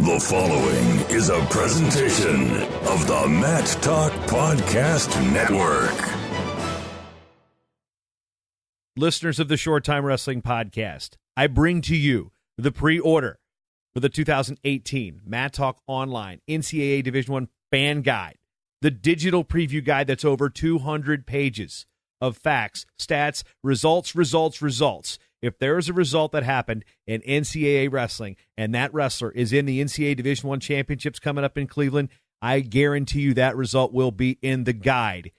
The following is a presentation of the Matt Talk Podcast Network. Listeners of the Short Time Wrestling Podcast, I bring to you the pre-order for the 2018 Matt Talk Online NCAA Division I Fan Guide, the digital preview guide that's over 200 pages of facts, stats, results. If there is a result that happened in NCAA wrestling and that wrestler is in the NCAA Division I championships coming up in Cleveland, I guarantee you that result will be in the guide.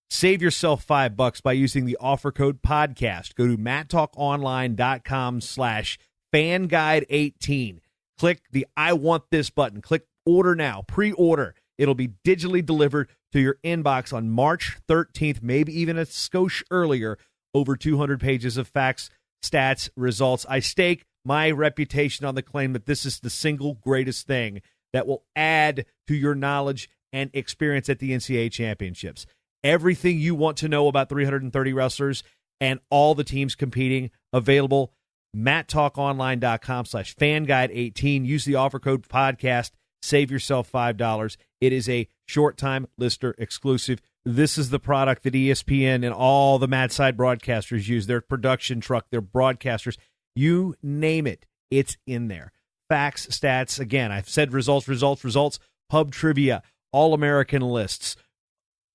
Save yourself $5 by using the offer code podcast. Go to matttalkonline.com/fanguide18. Click the I want this button. Click order now, pre-order. It'll be digitally delivered to your inbox on March 13th, maybe even a skosh earlier. Over 200 pages of facts, stats, results. I stake my reputation on the claim that this is the single greatest thing that will add to your knowledge and experience at the NCAA championships. Everything you want to know about 330 wrestlers and all the teams competing, available. matttalkonline.com/fanguide18. Use the offer code podcast. Save yourself $5. It is a short-time listener exclusive. This is the product that ESPN and all the Mad Side broadcasters use. Their production truck, their broadcasters, you name it, it's in there. Facts, stats, again, I've said results, pub trivia, all-American lists.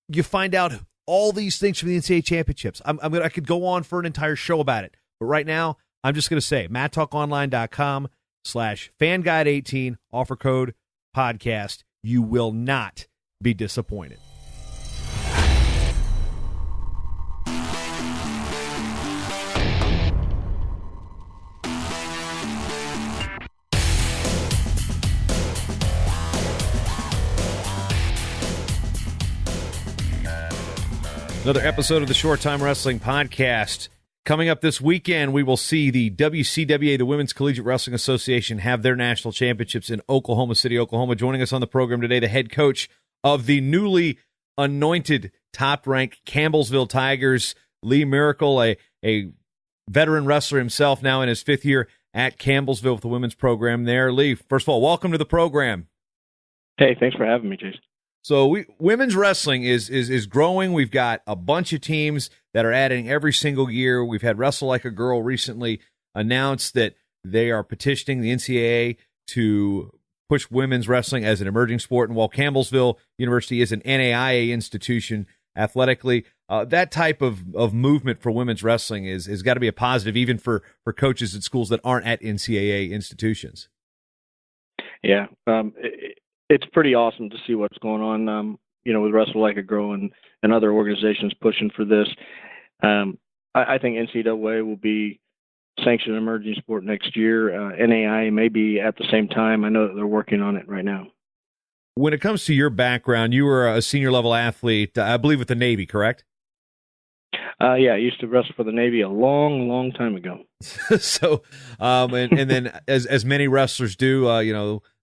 You find out all these things from the NCAA championships. I could go on for an entire show about it, but right now, I'm just going to say, matttalkonline.com/fanguide18, offer code podcast. You will not be disappointed. Another episode of the Short Time Wrestling Podcast. Coming up this weekend, we will see the WCWA, the Women's Collegiate Wrestling Association, have their national championships in Oklahoma City, Oklahoma. Joining us on the program today, the head coach of the newly anointed top-ranked Campbellsville Tigers, Lee Miracle, a veteran wrestler himself, now in his fifth year at Campbellsville with the women's program there. Lee, first of all, welcome to the program. Hey, thanks for having me, Jason. So women's wrestling is growing. We've got a bunch of teams that are adding every single year. We've had Wrestle Like a Girl recently announce that they are petitioning the NCAA to push women's wrestling as an emerging sport. And while Campbellsville University is an NAIA institution athletically, that type of movement for women's wrestling is got to be a positive, even for coaches at schools that aren't at NCAA institutions. Yeah, it's pretty awesome to see what's going on, with Wrestle Like a Girl and other organizations pushing for this. I think NCAA will be sanctioned emerging sport next year. NAIA may be at the same time. I know that they're working on it right now. When it comes to your background, you were a senior level athlete, I believe, with the Navy, correct? Yeah, I used to wrestle for the Navy a long, long time ago. So, and then as many wrestlers do,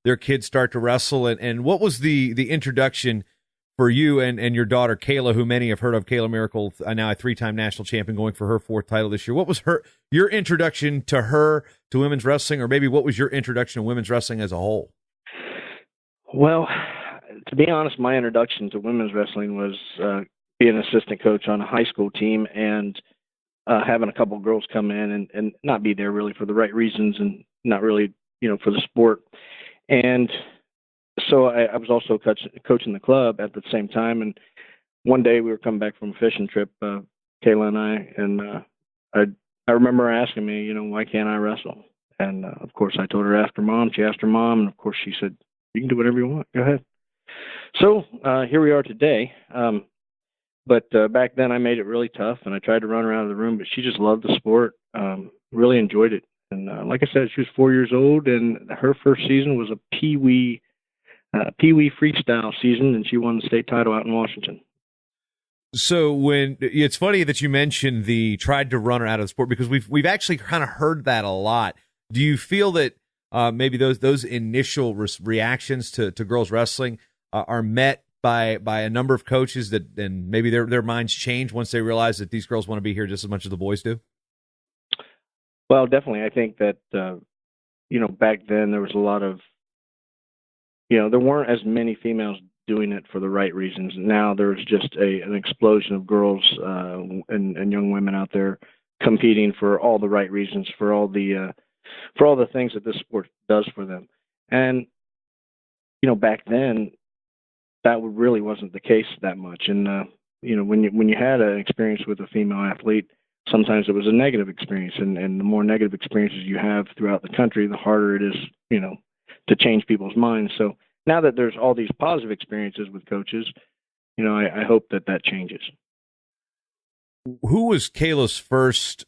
their kids start to wrestle. And what was the introduction for you and your daughter, Kayla, who many have heard of, Kayla Miracle, now a three-time national champion going for her fourth title this year? What was your introduction to her to women's wrestling, or maybe what was your introduction to women's wrestling as a whole? Well, to be honest, my introduction to women's wrestling was being an assistant coach on a high school team and having a couple of girls come in and not be there really for the right reasons and not really, for the sport. And so I was also coaching the club at the same time. And one day we were coming back from a fishing trip, Kayla and I, and I remember her asking me, why can't I wrestle? And of course I told her, ask her mom. She asked her mom, and of course she said, you can do whatever you want. Go ahead. So here we are today. But back then I made it really tough, and I tried to run her out of the room, but she just loved the sport, really enjoyed it. And like I said, she was 4 years old, and her first season was a Pee Wee freestyle season, and she won the state title out in Washington. So it's funny that you mentioned the tried to run her out of the sport, because we've actually kind of heard that a lot. Do you feel that maybe those initial reactions to girls wrestling are met by a number of coaches that then maybe their minds change once they realize that these girls want to be here just as much as the boys do? Well, definitely. I think that, back then there was a lot of there weren't as many females doing it for the right reasons. Now there's just an explosion of girls and young women out there competing for all the right reasons, for all the things that this sport does for them. And back then, that really wasn't the case that much. And when you had an experience with a female athlete, sometimes it was a negative experience. And the more negative experiences you have throughout the country, the harder it is, to change people's minds. So now that there's all these positive experiences with coaches, I hope that changes. Who was Kayla's first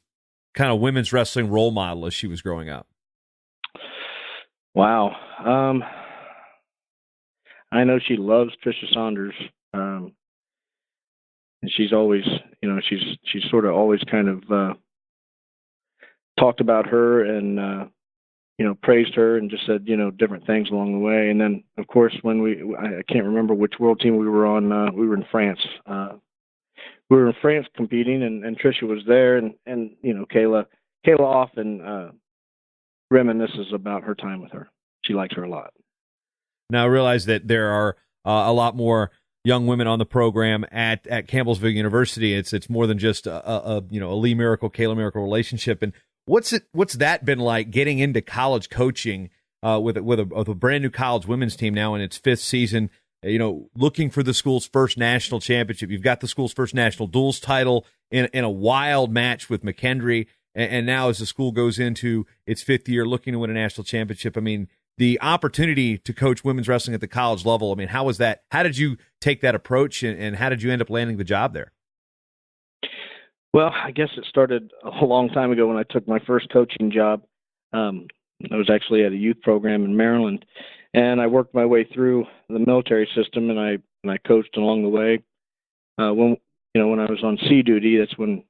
kind of women's wrestling role model as she was growing up? Wow. I know she loves Tricia Saunders. And she's always, she's sort of always kind of talked about her and, praised her and just said, different things along the way. And then, of course, when I can't remember which world team we were on. We were in France. We were in France competing, and Tricia was there, and Kayla often reminisces about her time with her. She likes her a lot. Now I realize that there are a lot more young women on the program at Campbellsville University. It's more than just a Lee Miracle, Kayla Miracle relationship. And what's that been like getting into college coaching with a brand new college women's team now in its 5th season? Looking for the school's first national championship. You've got the school's first national duels title in a wild match with McKendree. And now as the school goes into its 5th year looking to win a national championship, I mean, the opportunity to coach women's wrestling at the college level, I mean, how was that? How did you take that approach, and how did you end up landing the job there? Well, I guess it started a long time ago when I took my first coaching job. I was actually at a youth program in Maryland, and I worked my way through the military system, and I coached along the way. When I was on sea duty, that's when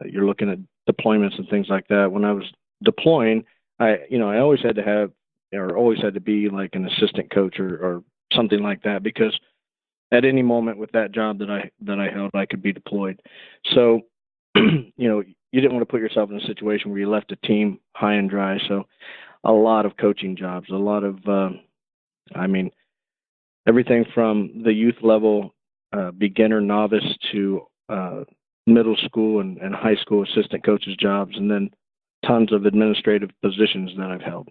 you're looking at deployments and things like that. When I was deploying, I always had to be like an assistant coach or something like that, because at any moment with that job that I held, I could be deployed. So, you didn't want to put yourself in a situation where you left a team high and dry. So a lot of coaching jobs, a lot of, everything from the youth level, beginner, novice to middle school and high school assistant coaches jobs, and then tons of administrative positions that I've held.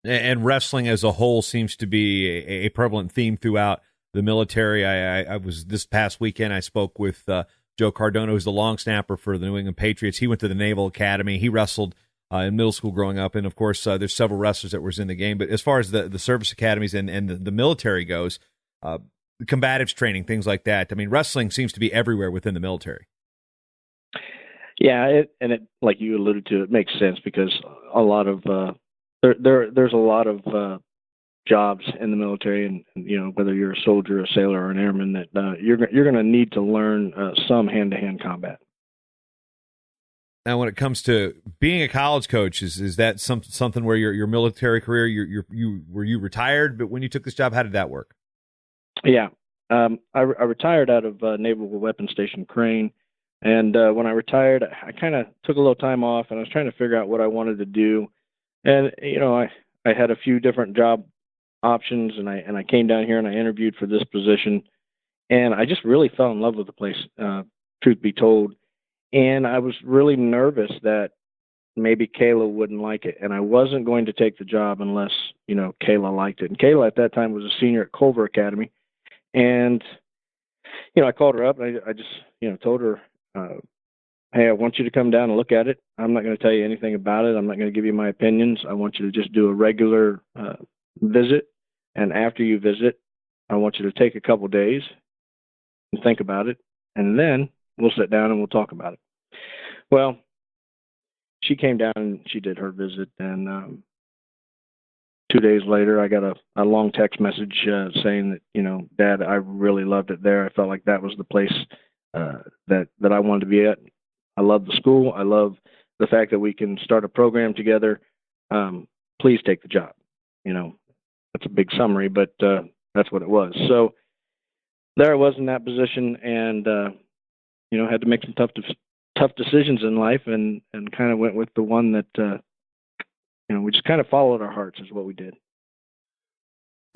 And wrestling as a whole seems to be a prevalent theme throughout the military. I was this past weekend, I spoke with Joe Cardona, who's the long snapper for the New England Patriots. He went to the Naval Academy. He wrestled in middle school growing up. And, of course, there's several wrestlers that was in the game. But as far as the service academies and the military goes, combatives training, things like that, I mean, wrestling seems to be everywhere within the military. Yeah, it like you alluded to, it makes sense because a lot of there's a lot of jobs in the military, and whether you're a soldier, a sailor, or an airman, that you're going to need to learn some hand-to-hand combat. Now, when it comes to being a college coach, is that something where your military career, were you retired? But when you took this job, how did that work? Yeah, I retired out of Naval Weapons Station Crane. And when I retired, I kind of took a little time off, and I was trying to figure out what I wanted to do. And I had a few different job options, and I came down here and I interviewed for this position, and I just really fell in love with the place. Truth be told, and I was really nervous that maybe Kayla wouldn't like it, and I wasn't going to take the job unless Kayla liked it. And Kayla at that time was a senior at Culver Academy, and I called her up and I just told her, hey, I want you to come down and look at it. I'm not going to tell you anything about it. I'm not going to give you my opinions. I want you to just do a regular visit. And after you visit, I want you to take a couple days and think about it. And then we'll sit down and we'll talk about it. Well, she came down and she did her visit. And 2 days later, I got a long text message saying that, Dad, I really loved it there. I felt like that was the place that I wanted to be at. I love the school. I love the fact that we can start a program together. Please take the job. That's a big summary, but that's what it was. So there I was in that position, and had to make some tough decisions in life, and kind of went with the one that we just kind of followed our hearts is what we did.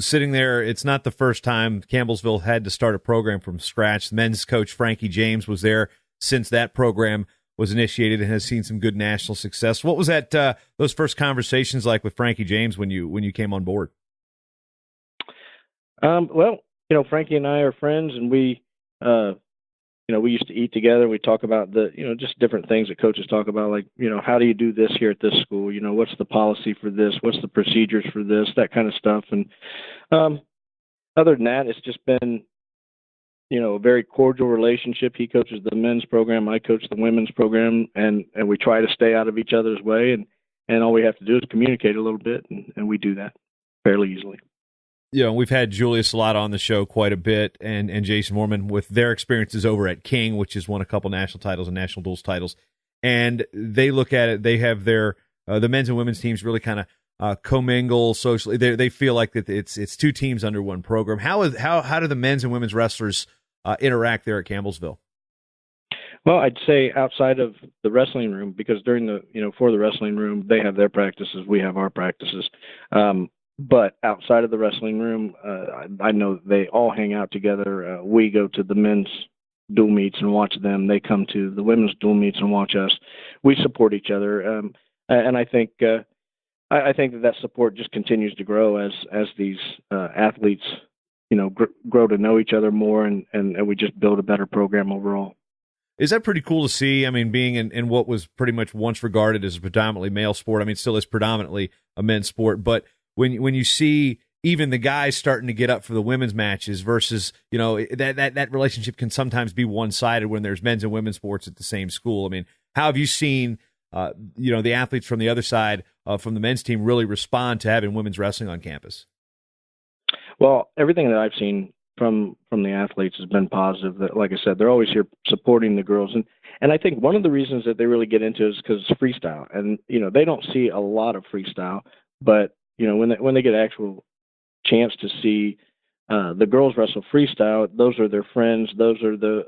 sitting there, it's not the first time Campbellsville had to start a program from scratch. Men's coach Frankie James was there since that program was initiated and has seen some good national success. What was that those first conversations like with Frankie James when you came on board? Well, Frankie and I are friends, and we used to eat together. We talk about just different things that coaches talk about, like, how do you do this here at this school? What's the policy for this? What's the procedures for this? That kind of stuff. And other than that, it's just been, a very cordial relationship. He coaches the men's program, I coach the women's program, and we try to stay out of each other's way. And all we have to do is communicate a little bit, and we do that fairly easily. We've had Julius Salata on the show quite a bit, and Jason Mormon with their experiences over at King, which has won a couple national titles and national duels titles. And they look at it, they have their the men's and women's teams really kind of commingle socially. They feel like that it's two teams under one program. How do the men's and women's wrestlers interact there at Campbellsville? Well, I'd say outside of the wrestling room, because during for the wrestling room, they have their practices, we have our practices. But outside of the wrestling room, I know they all hang out together. We go to the men's dual meets and watch them. They come to the women's dual meets and watch us. We support each other, and I think that support just continues to grow as these athletes, grow to know each other more, and we just build a better program overall. Is that pretty cool to see? I mean, being in what was pretty much once regarded as a predominantly male sport, I mean, it still is predominantly a men's sport, but when you see even the guys starting to get up for the women's matches versus, that relationship can sometimes be one-sided when there's men's and women's sports at the same school. I mean, how have you seen, the athletes from the other side, from the men's team really respond to having women's wrestling on campus? Well, everything that I've seen from the athletes has been positive. That, like I said, they're always here supporting the girls. And I think one of the reasons that they really get into it is because it's freestyle. And, they don't see a lot of freestyle, but when they get an actual chance to see the girls wrestle freestyle, those are their friends. Those are the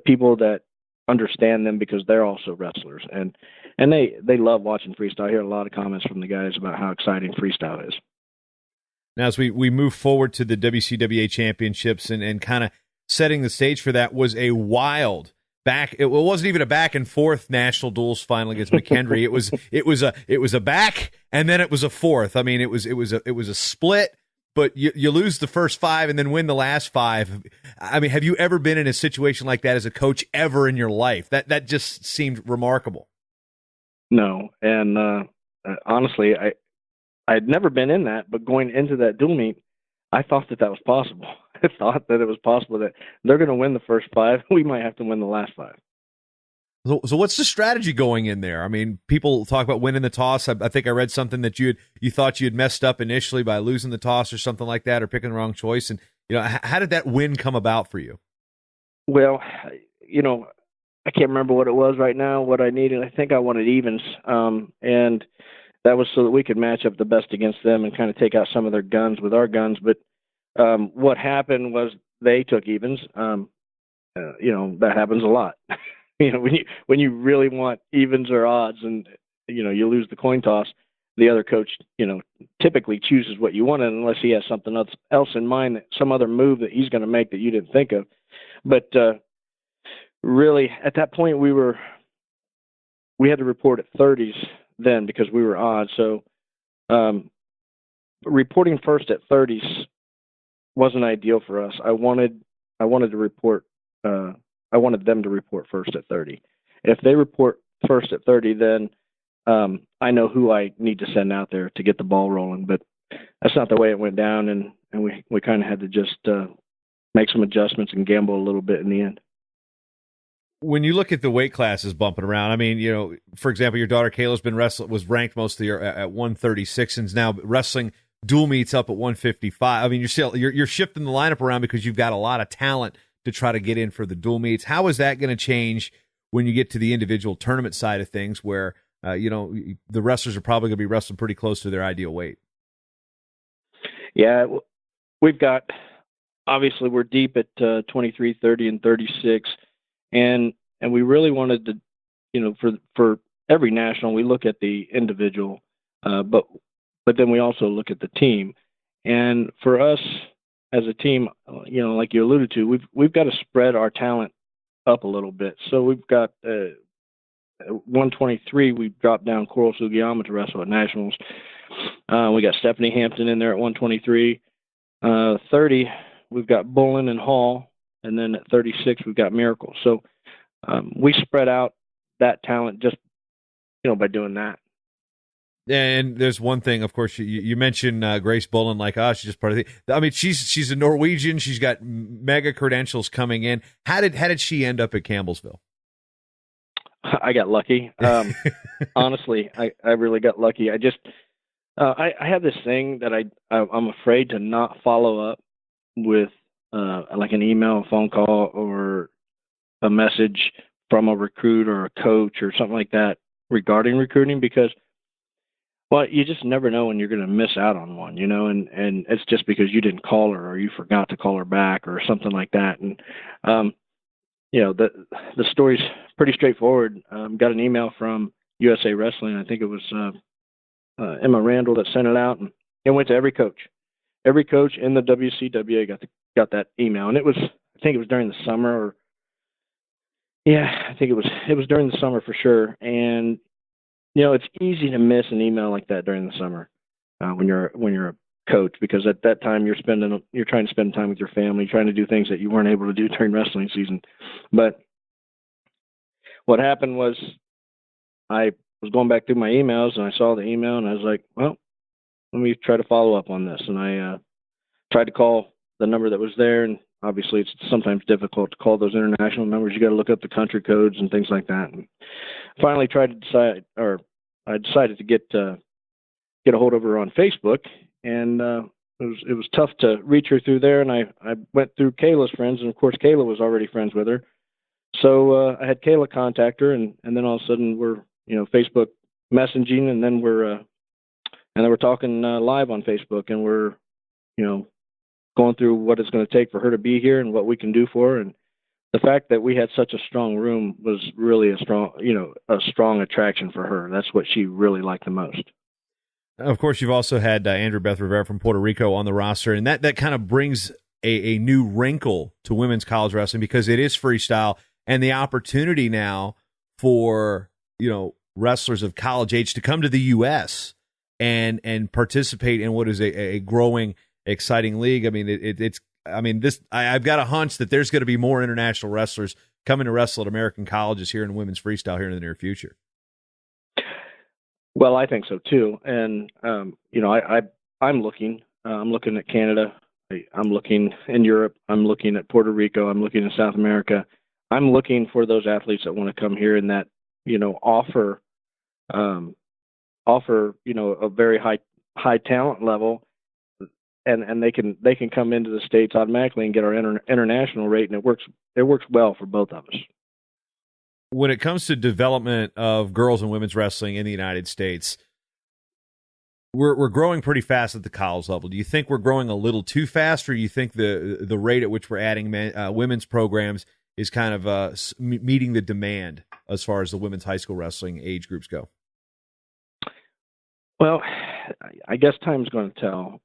people that understand them because they're also wrestlers, and they love watching freestyle. I hear a lot of comments from the guys about how exciting freestyle is. Now, as we move forward to the WCWA championships and kind of setting the stage for that was a wild it wasn't even a back and forth national duels final against McHenry. It was a back and then it was a fourth. I mean, it was a split, but you lose the first five and then win the last five. I mean, have you ever been in a situation like that as a coach ever in your life? That just seemed remarkable. No, and honestly, I'd never been in that, but going into that dual meet, I thought that was possible. I thought that it was possible that they're going to win the first five. We might have to win the last five. So what's the strategy going in there? I mean, people talk about winning the toss. I think I read something that you thought you had messed up initially by losing the toss or something like that, or picking the wrong choice. And how did that win come about for you? Well, I can't remember what it was right now, what I needed. I think I wanted evens, and that was so that we could match up the best against them and kind of take out some of their guns with our guns. But what happened was they took evens. That happens a lot. When you really want evens or odds, and you lose the coin toss, the other coach typically chooses what you want, unless he has something else in mind, some other move that he's going to make that you didn't think of. But really, at that point, we had to report at 30s then because we were odd. So reporting first at 30s wasn't ideal for us. I wanted to report. I wanted them to report first at 30. If they report first at 30, then I know who I need to send out there to get the ball rolling. But that's not the way it went down, and we kind of had to just make some adjustments and gamble a little bit in the end. When you look at the weight classes bumping around, I mean, for example, your daughter Kayla's was ranked most of the year at 136, and is now wrestling dual meets up at 155. I mean, you're shifting the lineup around because you've got a lot of talent to try to get in for the dual meets. How is that going to change when you get to the individual tournament side of things, where the wrestlers are probably going to be wrestling pretty close to their ideal weight? Yeah, we've got, obviously we're deep at 23, 30, and 36. And we really wanted to, for every national, we look at the individual, but then we also look at the team. And for us as a team, like you alluded to, we've got to spread our talent up a little bit. So we've got 123. We dropped down Coral Sugiyama to wrestle at nationals. We got Stephanie Hampton in there at 123. 30, we've got Bullen and Hall, and then at 36 we've got Miracle. So we spread out that talent just by doing that. And there's one thing, of course, you mentioned Grace Bullen, like, she's just part of the. I mean, she's a Norwegian. She's got mega credentials coming in. How did she end up at Campbellsville? I got lucky. Honestly, I really got lucky. I just I have this thing that I'm afraid to not follow up with like an email, a phone call, or a message from a recruit or a coach or something like that regarding recruiting, because you just never know when you're going to miss out on one, and it's just because you didn't call her or you forgot to call her back or something like that. And the story's pretty straightforward. Got an email from USA Wrestling. I think it was Emma Randall that sent it out, and it went to every coach. Every coach in the WCWA got that email, and I think it was during the summer, I think it was during the summer for sure. And it's easy to miss an email like that during the summer when you're a coach, because at that time you're trying to spend time with your family, trying to do things that you weren't able to do during wrestling season. But what happened was I was going back through my emails and I saw the email and I was like, well, let me try to follow up on this. And I tried to call the number that was there, and obviously it's sometimes difficult to call those international numbers. You got to look up the country codes and things like that. And finally I decided to get a hold of her on Facebook, and it was tough to reach her through there. And I went through Kayla's friends, and of course Kayla was already friends with her. So I had Kayla contact her, and then all of a sudden we're Facebook messaging, and then we're talking live on Facebook, and we're going through what it's going to take for her to be here and what we can do for her. And the fact that we had such a strong room was really a strong attraction for her. That's what she really liked the most. Of course, you've also had Andrew Beth Rivera from Puerto Rico on the roster, and that kind of brings a new wrinkle to women's college wrestling, because it is freestyle, and the opportunity now for wrestlers of college age to come to the U.S. and participate in what is a growing, exciting league. I mean, I've got a hunch that there's going to be more international wrestlers coming to wrestle at American colleges here in women's freestyle here in the near future. Well, I think so too. And I'm looking at Canada. I'm looking in Europe. I'm looking at Puerto Rico. I'm looking in South America. I'm looking for those athletes that want to come here and that offer a very high talent level, and they can come into the States automatically and get our international rate, and it works well for both of us. When it comes to development of girls and women's wrestling in the United States, we're growing pretty fast at the college level. Do you think we're growing a little too fast, or do you think the rate at which we're adding women's programs is kind of meeting the demand as far as the women's high school wrestling age groups go? Well, I guess time's going to tell.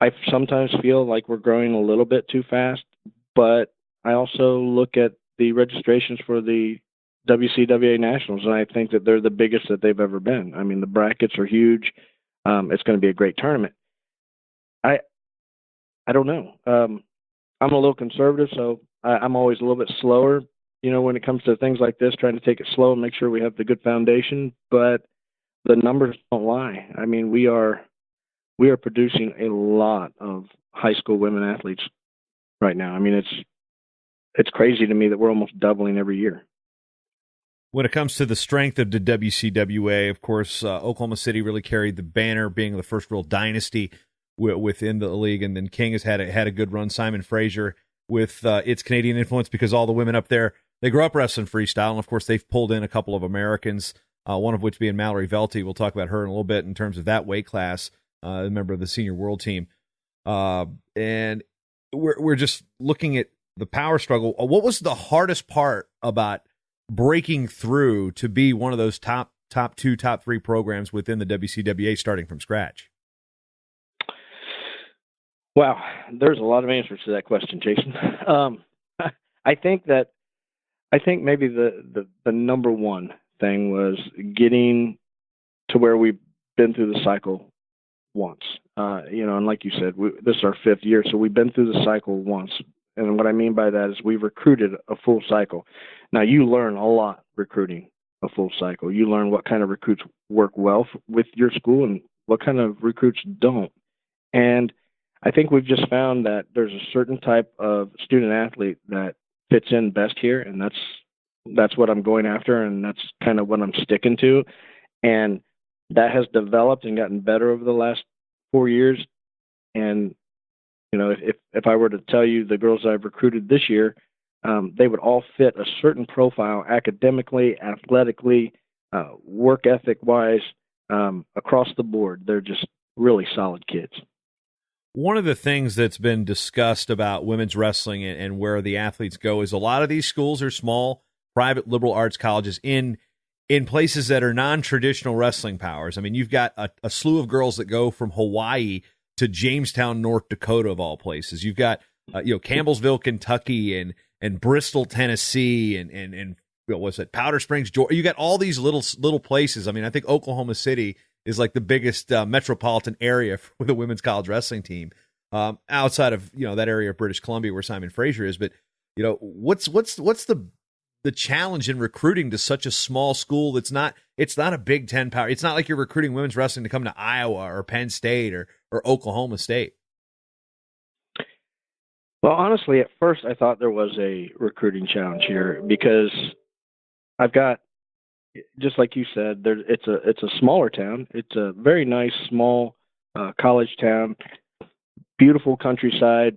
I sometimes feel like we're growing a little bit too fast, but I also look at the registrations for the WCWA Nationals, and I think that they're the biggest that they've ever been. I mean, the brackets are huge. It's going to be a great tournament. I don't know. I'm a little conservative, so I'm always a little bit slower, when it comes to things like this, trying to take it slow and make sure we have the good foundation. But the numbers don't lie. I mean, we are producing a lot of high school women athletes right now. I mean, it's crazy to me that we're almost doubling every year. When it comes to the strength of the WCWA, of course, Oklahoma City really carried the banner, being the first real dynasty within the league, and then King has had a good run. Simon Fraser with its Canadian influence, because all the women up there, they grew up wrestling freestyle, and of course they've pulled in a couple of Americans, one of which being Mallory Velty. We'll talk about her in a little bit in terms of that weight class, a member of the senior world team. And we're just looking at the power struggle. What was the hardest part about breaking through to be one of those top 2, top 3 programs within the WCWA starting from scratch? Wow, there's a lot of answers to that question, Jason. I think maybe the number one thing was getting to where we've been through the cycle once. And like you said, this is our 5th year, so we've been through the cycle once. And what I mean by that is we've recruited a full cycle. Now, you learn a lot recruiting a full cycle. You learn what kind of recruits work well with your school and what kind of recruits don't. And I think we've just found that there's a certain type of student athlete that fits in best here, and that's what I'm going after, and that's kind of what I'm sticking to. And that has developed and gotten better over the last 4 years. And if I were to tell you the girls I've recruited this year, they would all fit a certain profile academically, athletically, work ethic wise, across the board. They're just really solid kids. One of the things that's been discussed about women's wrestling and where the athletes go is a lot of these schools are small, private liberal arts colleges in places that are non-traditional wrestling powers. I mean, you've got a slew of girls that go from Hawaii to Jamestown, North Dakota, of all places. You've got Campbellsville, Kentucky, and Bristol, Tennessee, and what was it, Powder Springs, Georgia. You got all these little places. I mean, I think Oklahoma City is like the biggest metropolitan area for the women's college wrestling team, outside of that area of British Columbia where Simon Fraser is. But what's the challenge in recruiting to such a small school? It's not a Big Ten power. It's not like you're recruiting women's wrestling to come to Iowa or Penn State or Oklahoma State. Well, honestly, at first I thought there was a recruiting challenge here because I've got, just like you said, it's a smaller town. It's a very nice small college town, beautiful countryside.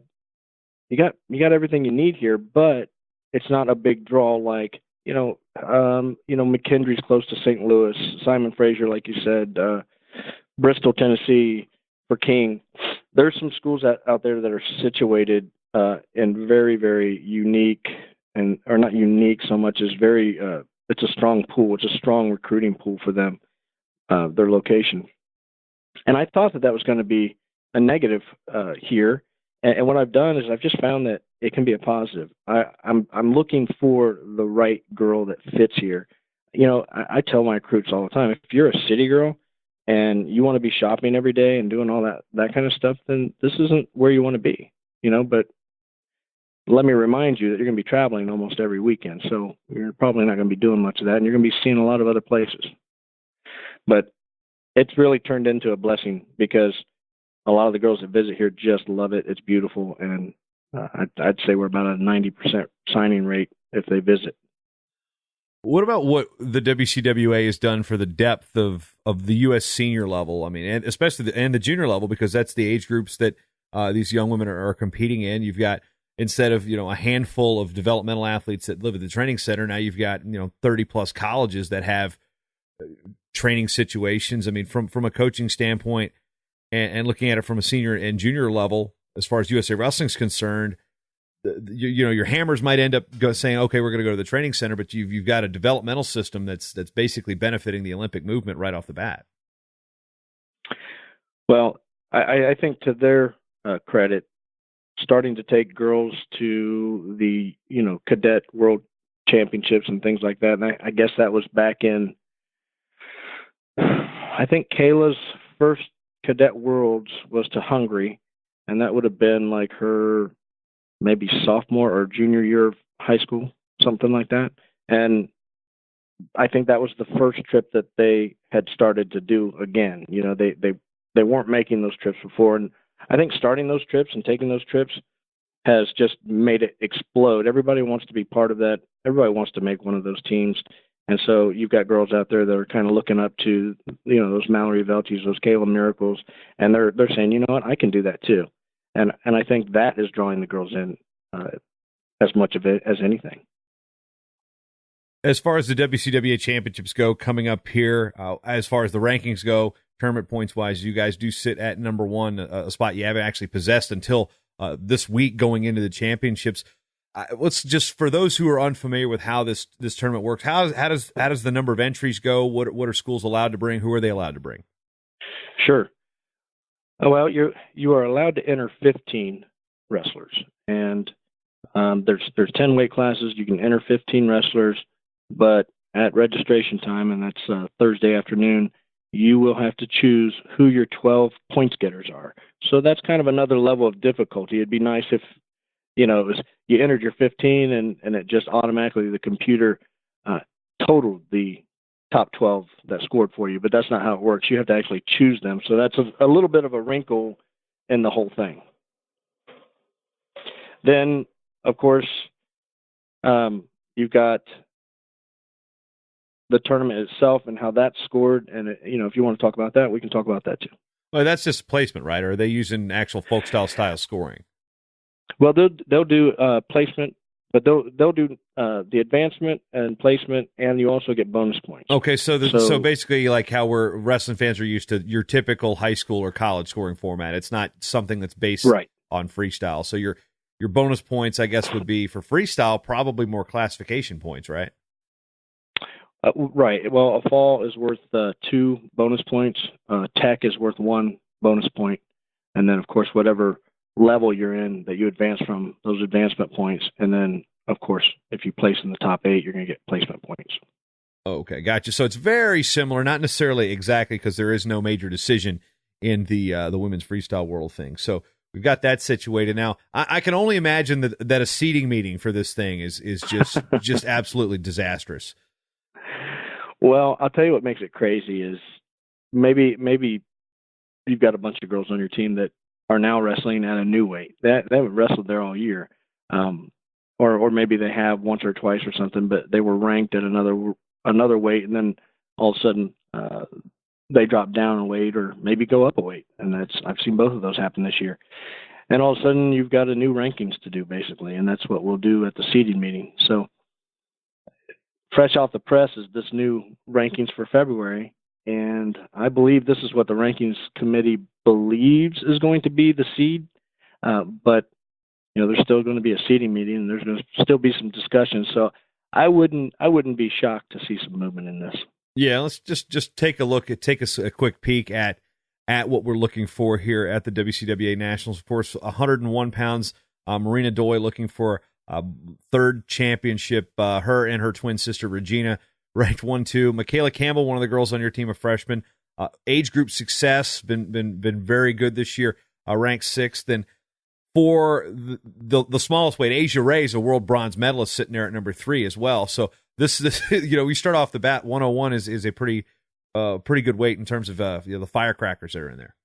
You got everything you need here, but it's not a big draw like McKendree's close to St. Louis, Simon Fraser, like you said, Bristol, Tennessee, for King. There's some schools out there that are situated in very, very unique or not unique so much as very. It's a strong pool. It's a strong recruiting pool for them, their location. And I thought that was going to be a negative here. And what I've done is I've just found that it can be a positive. I'm looking for the right girl that fits here. I tell my recruits all the time, if you're a city girl and you want to be shopping every day and doing all that kind of stuff, then this isn't where you want to be. But let me remind you that you're going to be traveling almost every weekend, so you're probably not going to be doing much of that, and you're going to be seeing a lot of other places. But it's really turned into a blessing because a lot of the girls that visit here just love it. It's beautiful, and I'd say we're about a 90% signing rate if they visit. What about what the WCWA has done for the depth of the U.S. senior level? I mean, and especially the junior level, because that's the age groups that these young women are competing in. You've got, instead of a handful of developmental athletes that live at the training center, now you've got 30 plus colleges that have training situations. I mean, from a coaching standpoint, and looking at it from a senior and junior level, as far as USA Wrestling's concerned, your hammers might end up saying, okay, we're going to go to the training center, but you've got a developmental system that's basically benefiting the Olympic movement right off the bat. Well, I think to their credit, starting to take girls to the cadet world championships and things like that, and I guess that was back in, I think Kayla's first cadet worlds was to Hungary, and that would have been like her maybe sophomore or junior year of high school, something like that. And I think that was the first trip that they had started to do again. They weren't making those trips before, and I think starting those trips and taking those trips has just made it explode. Everybody wants to be part of that. Everybody wants to make one of those teams. And so you've got girls out there that are kind of looking up to, those Mallory Velties, those Kayla Miracles, and they're saying, you know what, I can do that too. And I think that is drawing the girls in as much of it as anything. As far as the WCWA championships go coming up here, as far as the rankings go, tournament points wise, you guys do sit at number one, a spot you haven't actually possessed until this week going into the championships. Let's just, for those who are unfamiliar with how this tournament works, how does the number of entries go? What are schools allowed to bring? Who are they allowed to bring? Sure. Oh, well, you are allowed to enter 15 wrestlers, and there's 10 weight classes. You can enter 15 wrestlers, but at registration time, and that's Thursday afternoon, you will have to choose who your 12 points getters are. So that's kind of another level of difficulty. It'd be nice if it was you entered your 15 and it just automatically the computer uh, totaled the top 12 that scored for you, but that's not how it works. You have to actually choose them. So that's a little bit of a wrinkle in the whole thing. Then, of course, you've got the tournament itself and how that's scored. And, if you want to talk about that, we can talk about that too. Well, that's just placement, right? Or are they using actual folk style scoring? Well, they'll do placement, but they'll do the advancement and placement, and you also get bonus points. Okay, so basically, like how we're wrestling fans are used to your typical high school or college scoring format. It's not something that's based on freestyle. So your bonus points, I guess, would be for freestyle probably more classification points, right? Right. Well, a fall is worth 2 bonus points. Tech is worth 1 bonus point, and then of course whatever level you're in that you advance from, those advancement points, and then of course if you place in the top 8, you're going to get placement points. Okay, gotcha. So it's very similar, not necessarily exactly because there is no major decision in the women's freestyle world thing. So we've got that situated now. I can only imagine that a seating meeting for this thing is just absolutely disastrous. Well, I'll tell you what makes it crazy is maybe you've got a bunch of girls on your team that are now wrestling at a new weight. They haven't wrestled there all year, or maybe they have once or twice or something, but they were ranked at another weight, and then all of a sudden they drop down a weight or maybe go up a weight, and I've seen both of those happen this year. And all of a sudden you've got a new rankings to do basically, and that's what we'll do at the seeding meeting. So fresh off the press is this new rankings for February, and I believe this is what the rankings committee believes is going to be the seed. But there's still going to be a seeding meeting, and there's going to still be some discussion. So I wouldn't be shocked to see some movement in this. Yeah, let's just take a quick peek at what we're looking for here at the WCWA Nationals. Of course, 101 pounds. Marina Doi looking for third championship. Her and her twin sister Regina ranked 1-2. Michaela Campbell, one of the girls on your team of freshmen, age group success, been very good this year. Ranked 6th. Then for the smallest weight, Asia Ray is a world bronze medalist, sitting there at number 3 as well. So this we start off the bat. 101 is a pretty good weight in terms of the firecrackers that are in there.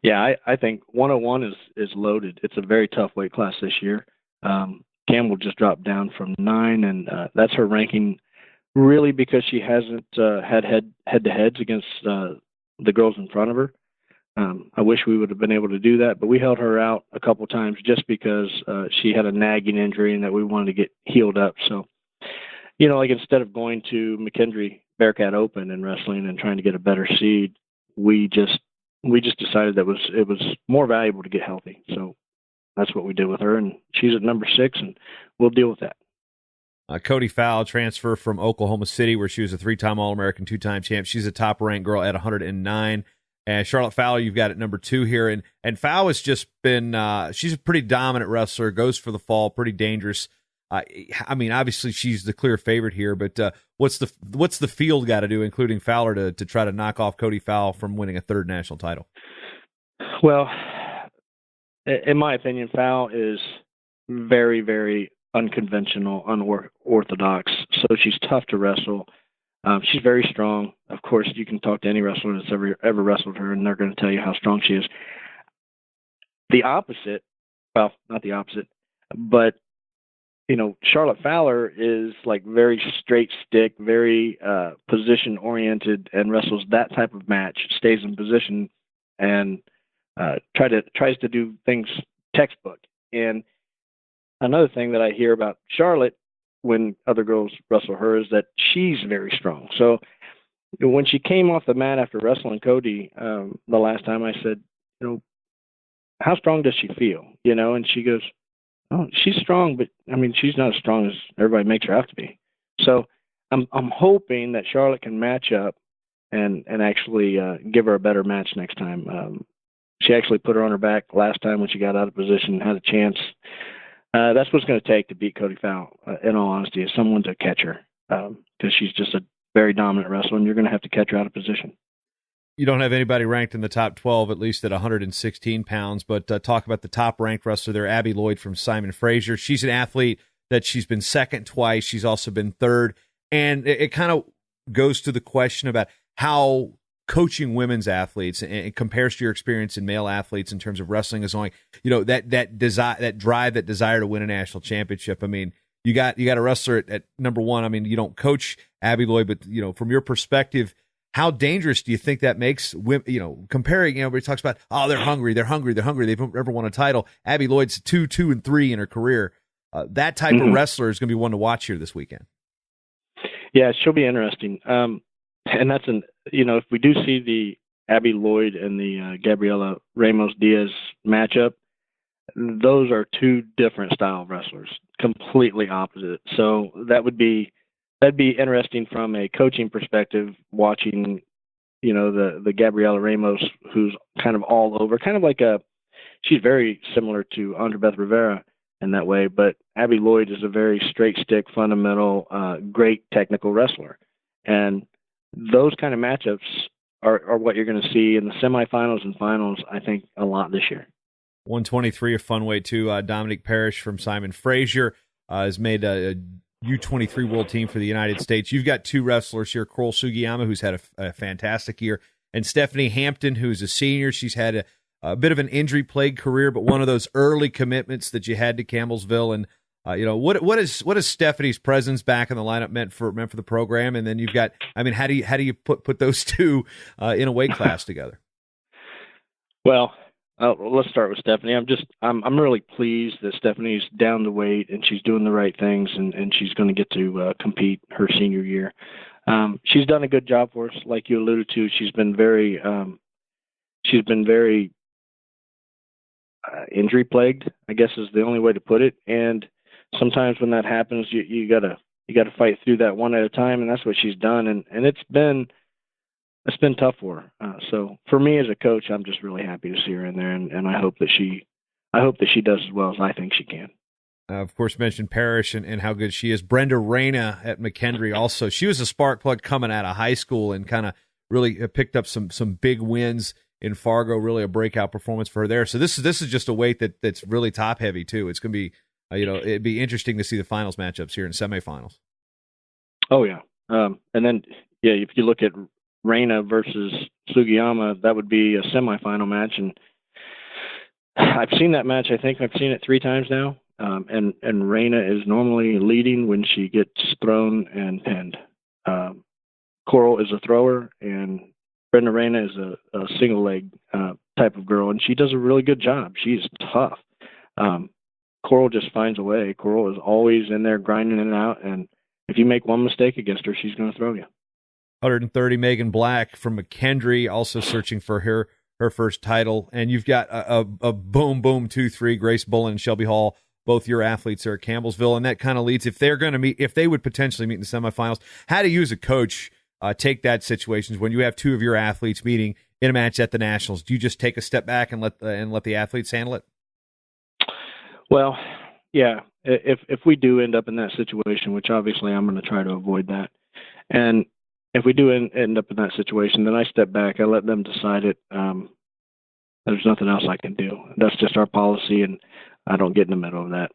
Yeah, I think 101 is loaded. It's a very tough weight class this year. Campbell just dropped down from 9, and that's her ranking really because she hasn't had head-to-heads against the girls in front of her. I wish we would have been able to do that, but we held her out a couple times just because she had a nagging injury and that we wanted to get healed up. So, like instead of going to McKendree Bearcat Open and wrestling and trying to get a better seed, we just decided that it was more valuable to get healthy. So that's what we did with her, and she's at number 6, and we'll deal with that. Cody Fowle, transfer from Oklahoma City, where she was a 3-time All-American, 2-time champ. She's a top-ranked girl at 109. And Charlotte Fowler, you've got at number 2 here. And Fowle has just been, she's a pretty dominant wrestler, goes for the fall, pretty dangerous. I mean, obviously she's the clear favorite here, but what's the field got to do, including Fowler, to try to knock off Cody Fowle from winning a 3rd national title? Well, in my opinion, Fowle is very, very unconventional, unorthodox. So she's tough to wrestle. She's very strong. Of course, you can talk to any wrestler that's ever wrestled her, and they're going to tell you how strong she is. The opposite, well, not the opposite, but Charlotte Fowler is like very straight stick, very position oriented, and wrestles that type of match. Stays in position and tries to do things textbook. And another thing that I hear about Charlotte when other girls wrestle her is that she's very strong. So when she came off the mat after wrestling Cody the last time, I said, how strong does she feel? And she goes, oh, she's strong, but I mean, she's not as strong as everybody makes her out to be. So I'm hoping that Charlotte can match up and actually give her a better match next time. She actually put her on her back last time when she got out of position and had a chance. That's what it's going to take to beat Cody Fowl, in all honesty, is someone to catch her, because she's just a very dominant wrestler, and you're going to have to catch her out of position. You don't have anybody ranked in the top 12, at least at 116 pounds, but talk about the top-ranked wrestler there, Abby Lloyd from Simon Fraser. She's an athlete that she's been second twice. She's also been third, and it kind of goes to the question about how coaching women's athletes and it compares to your experience in male athletes in terms of wrestling is only, that desire, that drive, that desire to win a national championship. I mean, you got a wrestler at number one. I mean, you don't coach Abby Lloyd, but from your perspective, how dangerous do you think that makes women, comparing, everybody talks about, they're hungry. They've never won a title. Abby Lloyd's 2, 2, and 3 in her career. That type of wrestler is going to be one to watch here this weekend. Yeah, she'll be interesting. And that's if we do see the Abby Lloyd and the Gabriela Ramos Diaz matchup, those are two different style of wrestlers, completely opposite. So that'd be interesting from a coaching perspective, watching, the Gabriela Ramos, who's kind of all over, kind of like she's very similar to Andra Beth Rivera in that way, but Abby Lloyd is a very straight stick, fundamental, great technical wrestler. And those kind of matchups are what you're going to see in the semifinals and finals, I think, a lot this year. 123, a fun way too. Dominique Parrish from Simon Fraser has made a U23 world team for the United States. You've got two wrestlers here, Coral Sugiyama, who's had a fantastic year, and Stephanie Hampton, who's a senior. She's had a bit of an injury-plagued career, but one of those early commitments that you had to Campbellsville. And what is Stephanie's presence back in the lineup meant for the program? And then you've got, how do you put those two in a weight class together? Well, let's start with Stephanie. I'm really pleased that Stephanie's down the weight and she's doing the right things, and she's going to get to compete her senior year. She's done a good job for us, like you alluded to. She's been very injury plagued, I guess is the only way to put it. And sometimes when that happens, you gotta fight through that one at a time, and that's what she's done. And it's been tough for her. So for me as a coach, I'm just really happy to see her in there, and I hope that she does as well as I think she can. Of course, mentioned Parrish and how good she is. Brenda Reyna at McKendree also. She was a spark plug coming out of high school and kind of really picked up some big wins in Fargo. Really a breakout performance for her there. So this is just a weight that's really top heavy too. It's going to be it'd be interesting to see the finals matchups here in semifinals. Oh yeah, and then if you look at Reyna versus Sugiyama, that would be a semifinal match, and I've seen that match. I think I've seen it 3 times now. And Reyna is normally leading when she gets thrown and pinned. Coral is a thrower, and Brenda Reyna is a single leg type of girl, and she does a really good job. She's tough. Coral just finds a way. Coral is always in there grinding it out, and if you make one mistake against her, she's going to throw you. 130, Megan Black from McKendree, also searching for her first title. And you've got a boom, 2-3, Grace Bullen and Shelby Hall, both your athletes are at Campbellsville. And that kind of leads, if they're going to meet, if they would potentially meet in the semifinals, how do you as a coach take that situations when you have two of your athletes meeting in a match at the Nationals? Do you just take a step back and let the athletes handle it? Well, yeah. If we do end up in that situation, which obviously I'm going to try to avoid that, and if we do end up in that situation, then I step back. I let them decide it. There's nothing else I can do. That's just our policy, and I don't get in the middle of that.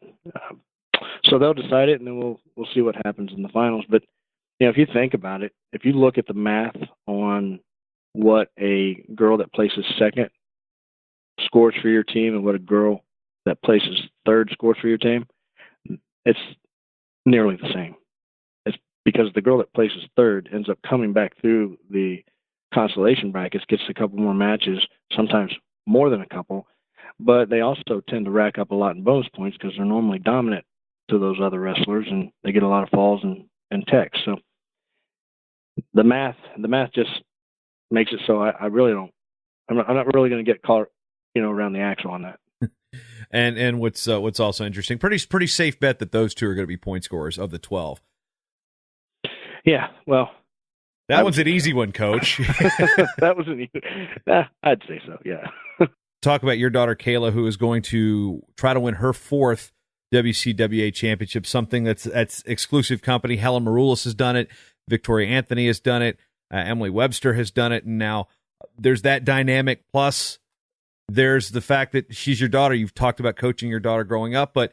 So they'll decide it, and then we'll see what happens in the finals. But if you think about it, if you look at the math on what a girl that places second scores for your team and what a girl that places third scores for your team, it's nearly the same. It's because the girl that places third ends up coming back through the consolation brackets, gets a couple more matches, sometimes more than a couple, but they also tend to rack up a lot in bonus points because they're normally dominant to those other wrestlers, and they get a lot of falls and techs. So the math just makes it so I really don't. I'm not really going to get caught, around the axle on that. And what's also interesting, pretty safe bet that those two are going to be point scorers of the 12. Yeah, well, that one's an easy one, Coach. That was an easy. I'd say so. Yeah. talk about your daughter, Kayla, who is going to try to win her fourth WCWA championship, something that's exclusive company. Helen Maroulis has done it. Victoria Anthony has done it. Emily Webster has done it. And now there's that dynamic. Plus, there's the fact that she's your daughter. You've talked about coaching your daughter growing up, but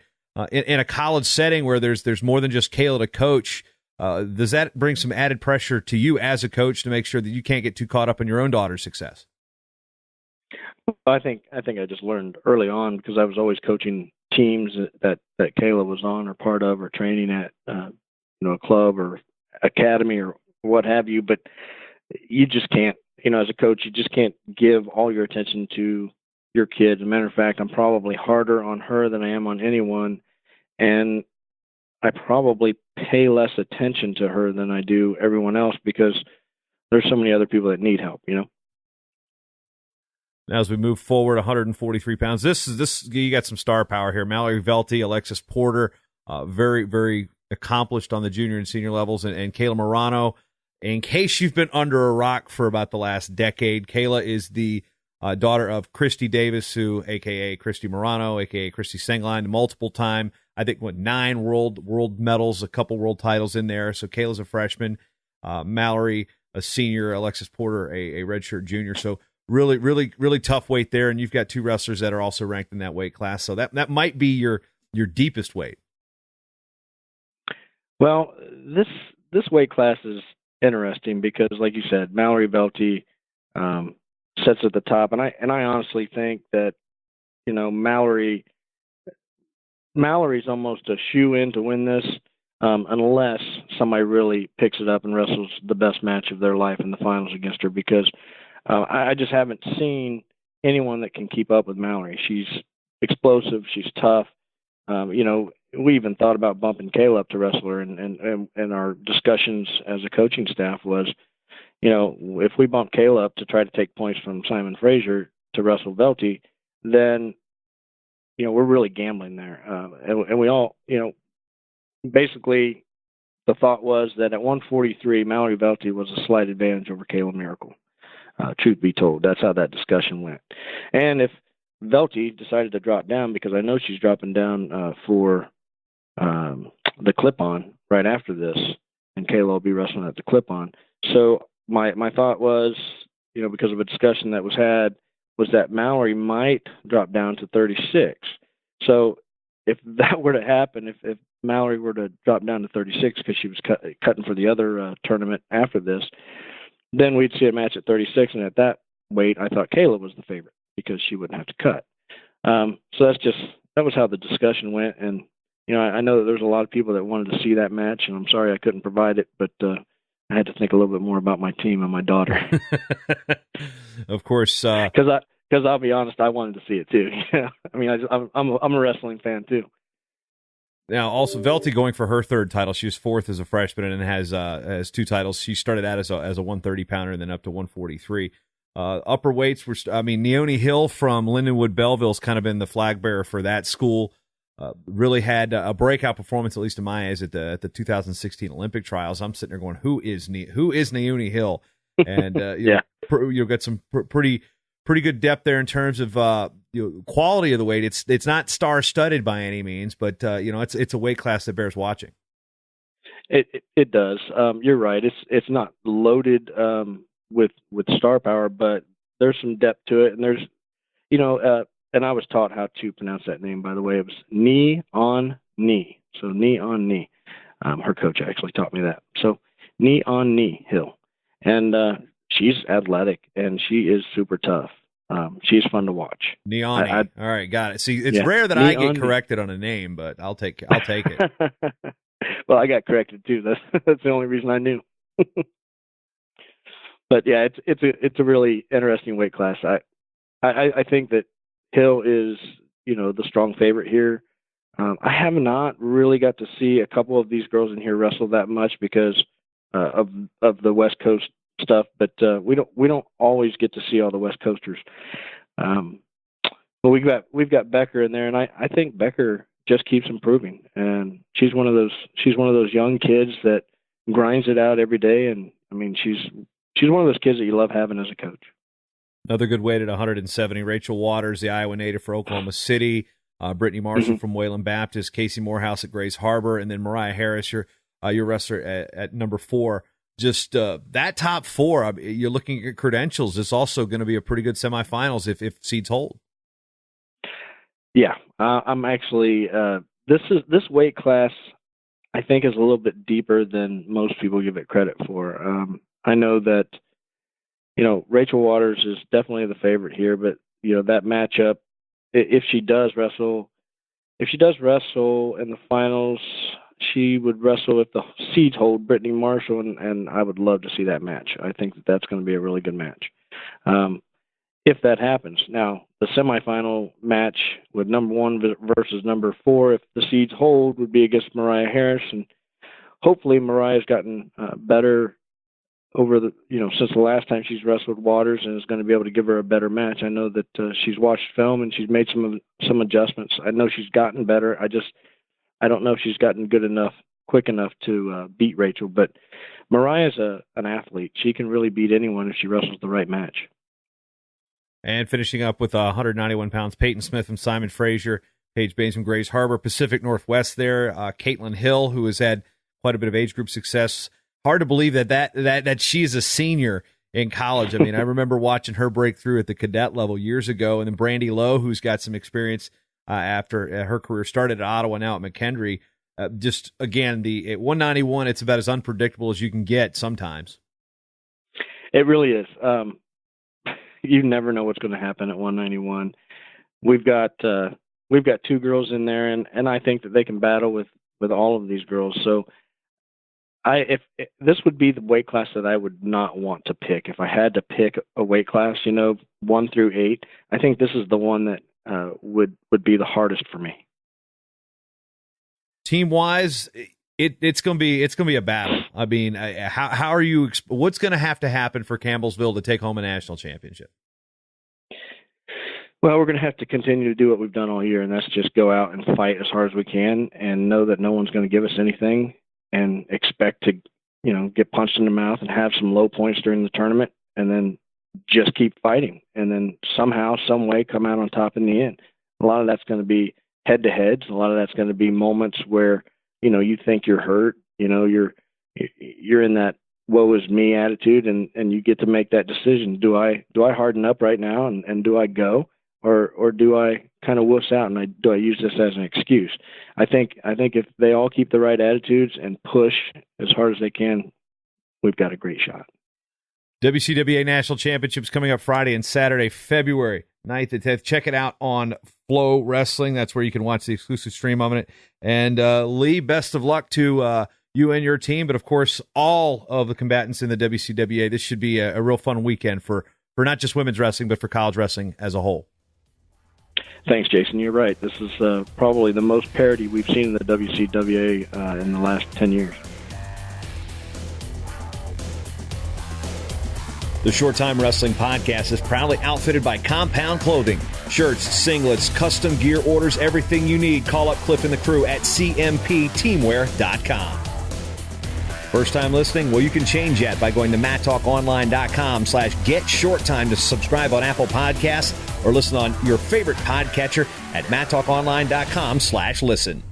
in a college setting where there's more than just Kayla to coach, does that bring some added pressure to you as a coach to make sure that you can't get too caught up in your own daughter's success? I think I just learned early on, because I was always coaching teams that Kayla was on or part of or training at, a club or academy or what have you. But you just can't, as a coach, you just can't give all your attention to your kid. As a matter of fact, I'm probably harder on her than I am on anyone, and I probably pay less attention to her than I do everyone else, because there's so many other people that need help. Now, as we move forward, 143 pounds. This you got some star power here. Mallory Velty, Alexis Porter, very, very accomplished on the junior and senior levels, and Kayla Morano. In case you've been under a rock for about the last decade, Kayla is the daughter of Christy Davis, who, a.k.a. Christy Morano, a.k.a. Christy Sengline, multiple time, I think, 9 world medals, a couple world titles in there. So Kayla's a freshman, Mallory a senior, Alexis Porter a redshirt junior. So really, really, really tough weight there, and you've got 2 wrestlers that are also ranked in that weight class. So that might be your deepest weight. Well, this weight class is interesting because, like you said, Mallory Velty sits at the top, and I honestly think that Mallory's almost a shoe-in to win this, unless somebody really picks it up and wrestles the best match of their life in the finals against her, because I just haven't seen anyone that can keep up with Mallory. She's explosive. She's tough. We even thought about bumping Kayla up to wrestle her, and our discussions as a coaching staff was, if we bump Kayla up to try to take points from Simon Fraser to wrestle Velty, then, we're really gambling there. And we all, basically the thought was that at 143, Mallory Velty was a slight advantage over Kayla Miracle. Truth be told, that's how that discussion went. And if Velty decided to drop down, because I know she's dropping down for the clip-on right after this, and Kayla will be wrestling at the clip-on. So my thought was, because of a discussion that was had, was that Mallory might drop down to 36. So if that were to happen, if Mallory were to drop down to 36 because she was cutting for the other tournament after this, then we'd see a match at 36, and at that weight, I thought Kayla was the favorite because she wouldn't have to cut. So that was how the discussion went, and I know that there's a lot of people that wanted to see that match, and I'm sorry I couldn't provide it, but I had to think a little bit more about my team and my daughter. Of course, because I'll be honest, I wanted to see it too. I mean, I'm a wrestling fan too. Now, also Velty going for her 3rd title. She was 4th as a freshman and has 2 titles. She started out as a 130 pounder and then up to 143. Upper weights were, Neoni Hill from Lindenwood Belleville's kind of been the flag bearer for that school. Really had a breakout performance, at least in my eyes, at the 2016 Olympic trials. I'm sitting there going, who is Neoni Hill? And you'll get some pretty good depth there in terms of quality of the weight. It's not star-studded by any means, but it's a weight class that bears watching. It does. You're right. It's not loaded with star power, but there's some depth to it, and there's and I was taught how to pronounce that name, by the way. It was knee on knee. So knee on knee. Her coach actually taught me that. So knee on knee Hill. And she's athletic, and she is super tough. She's fun to watch. Knee on knee. All right, got it. See, it's rare that I get corrected on a name, but I'll take it. Well, I got corrected too. That's the only reason I knew. But yeah, it's a really interesting weight class. I think that Hill is, the strong favorite here. I have not really got to see a couple of these girls in here wrestle that much because of the West Coast stuff, but we don't always get to see all the West Coasters. But we've got Becker in there, and I think Becker just keeps improving, and she's one of those young kids that grinds it out every day, and I mean she's one of those kids that you love having as a coach. Another good weight at 170. Rachel Waters, the Iowa native for Oklahoma City. Brittany Marshall from Wayland Baptist. Casey Morehouse at Grays Harbor. And then Mariah Harris, your wrestler at number 4. Just that top 4, you're looking at credentials. It's also going to be a pretty good semifinals if seeds hold. Yeah, I'm actually this weight class, I think, is a little bit deeper than most people give it credit for. I know that, Rachel Waters is definitely the favorite here, but that matchup, if she does wrestle in the finals, she would wrestle if the seeds hold Brittany Marshall, and I would love to see that match. I think that that's going to be a really good match. If that happens. Now, the semifinal match with number 1 versus number 4, if the seeds hold, would be against Mariah Harris, and hopefully Mariah's gotten better over since the last time she's wrestled Waters, and is going to be able to give her a better match. I know that she's watched film and she's made some adjustments. I know she's gotten better. I don't know if she's gotten good enough, quick enough to beat Rachel, but Mariah's an athlete. She can really beat anyone if she wrestles the right match. And finishing up with 191 pounds, Peyton Smith from Simon Fraser, Paige Baines from Grays Harbor, Pacific Northwest there, Caitlin Hill, who has had quite a bit of age group success. Hard to believe that she's a senior in college. I mean, I remember watching her break through at the cadet level years ago, and then Brandy Lowe, who's got some experience after her career started at Ottawa, now at McKendree. Just, again, at 191, it's about as unpredictable as you can get sometimes. It really is. You never know what's going to happen at 191. We've got 2 girls in there, and I think that they can battle with all of these girls. So if this would be the weight class that I would not want to pick. If I had to pick a weight class, 1 through 8, I think this is the one that would be the hardest for me. Team wise, it's going to be a battle. I mean, how are you? What's going to happen for Campbellsville to take home a national championship? Well, we're going to have to continue to do what we've done all year, and that's just go out and fight as hard as we can, and know that no one's going to give us anything, and expect to, get punched in the mouth and have some low points during the tournament, and then just keep fighting, and then somehow, some way, come out on top in the end. A lot of that's going to be head-to-heads. A lot of that's going to be moments where you think you're hurt, you're in that woe is me attitude, and you get to make that decision. Do I harden up right now and do I go, or do I kind of wuss out and do I use this as an excuse? I think if they all keep the right attitudes and push as hard as they can, we've got a great shot. WCWA National Championships coming up Friday and Saturday, February 9th and 10th. Check it out on Flow Wrestling. That's where you can watch the exclusive stream of it. And Lee, best of luck to you and your team, but of course, all of the combatants in the WCWA. This should be a real fun weekend for not just women's wrestling, but for college wrestling as a whole. Thanks, Jason. You're right. This is probably the most parity we've seen in the WCWA in the last 10 years. The Short Time Wrestling Podcast is proudly outfitted by Compound Clothing. Shirts, singlets, custom gear orders, everything you need. Call up Cliff and the crew at cmpteamwear.com. First time listening? Well, you can change that by going to MattTalkOnline.com/GetShortTime to subscribe on Apple Podcasts or listen on your favorite podcatcher at MattTalkOnline.com/listen.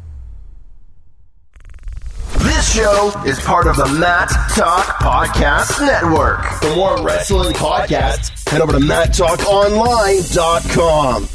This show is part of the Matt Talk Podcast Network. For more wrestling podcasts, head over to MattTalkOnline.com.